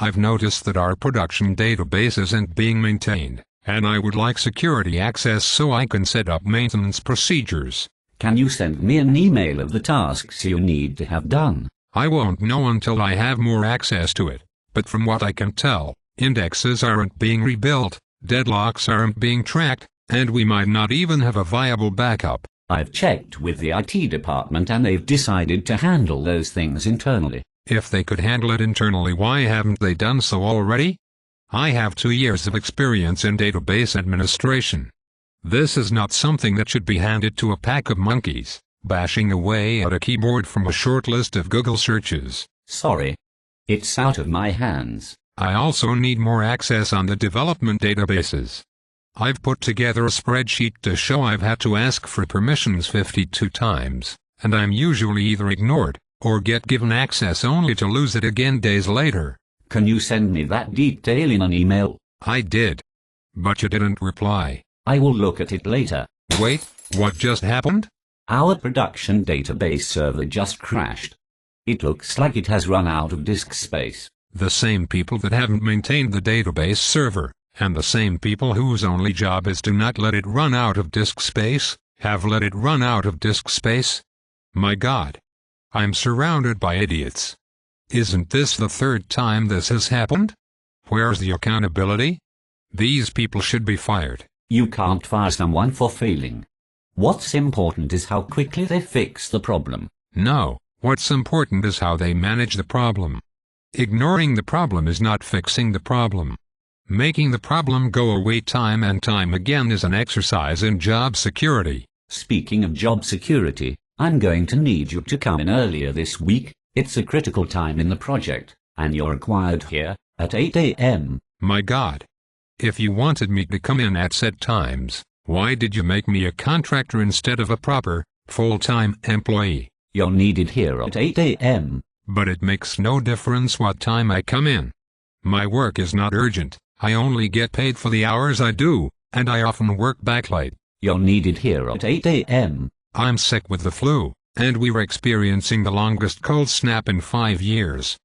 I've noticed that our production database isn't being maintained, and I would like security access so I can set up maintenance procedures. Can you send me an email of the tasks you need to have done? I won't know until I have more access to it, but from what I can tell, indexes aren't being rebuilt, deadlocks aren't being tracked, and we might not even have a viable backup. I've checked with the IT department and they've decided to handle those things internally. If they could handle it internally, why haven't they done so already? I have 2 years of experience in database administration. This is not something that should be handed to a pack of monkeys, bashing away at a keyboard from a short list of Google searches. Sorry. It's out of my hands. I also need more access on the development databases. I've put together a spreadsheet to show I've had to ask for permissions 52 times, and I'm usually either ignored, or get given access only to lose it again days later. Can you send me that detail in an email? I did. But you didn't reply. I will look at it later. Wait, what just happened? Our production database server just crashed. It looks like it has run out of disk space. The same people that haven't maintained the database server, and the same people whose only job is to not let it run out of disk space, have let it run out of disk space? My God. I'm surrounded by idiots. Isn't this the third time this has happened? Where's the accountability? These people should be fired. You can't fire someone for failing. What's important is how quickly they fix the problem. No, what's important is how they manage the problem. Ignoring the problem is not fixing the problem. Making the problem go away time and time again is an exercise in job security. Speaking of job security, I'm going to need you to come in earlier this week. It's a critical time in the project, and you're required here at 8 a.m. My God. If you wanted me to come in at set times, why did you make me a contractor instead of a proper, full-time employee? You're needed here at 8 a.m. But it makes no difference what time I come in. My work is not urgent. I only get paid for the hours I do, and I often work back late. You're needed here at 8 a.m. I'm sick with the flu, and we're experiencing the longest cold snap in 5 years.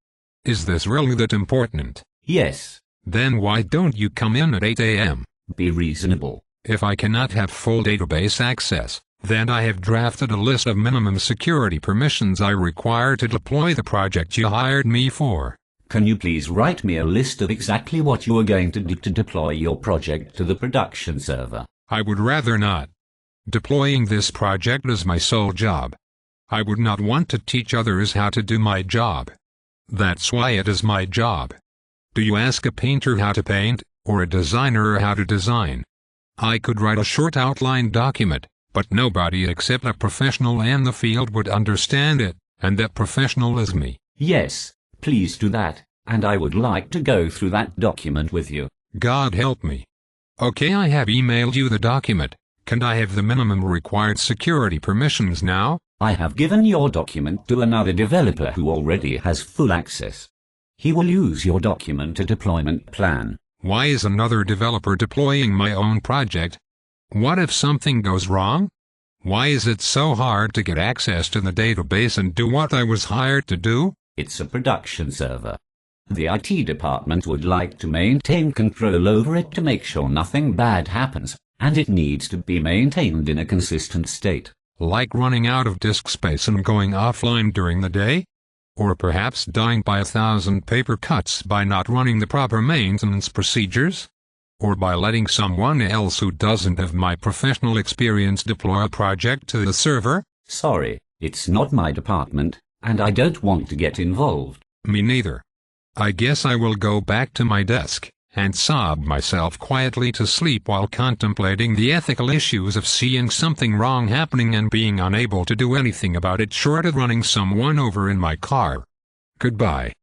Is this really that important? Yes. Then why don't you come in at 8 a.m.? Be reasonable. If I cannot have full database access, then I have drafted a list of minimum security permissions I require to deploy the project you hired me for. Can you please write me a list of exactly what you are going to do to deploy your project to the production server? I would rather not. Deploying this project is my sole job. I would not want to teach others how to do my job. That's why it is my job. Do you ask a painter how to paint, or a designer how to design? I could write a short outline document, but nobody except a professional in the field would understand it, and that professional is me. Yes, please do that, and I would like to go through that document with you. God help me. Okay, I have emailed you the document. Can I have the minimum required security permissions now? I have given your document to another developer who already has full access. He will use your document to deployment plan. Why is another developer deploying my own project? What if something goes wrong? Why is it so hard to get access to the database and do what I was hired to do? It's a production server. The IT department would like to maintain control over it to make sure nothing bad happens, and it needs to be maintained in a consistent state. Like running out of disk space and going offline during the day? Or perhaps dying by 1,000 paper cuts by not running the proper maintenance procedures? Or by letting someone else who doesn't have my professional experience deploy a project to the server? Sorry, it's not my department, and I don't want to get involved. Me neither. I guess I will go back to my desk and sob myself quietly to sleep while contemplating the ethical issues of seeing something wrong happening and being unable to do anything about it short of running someone over in my car. Goodbye.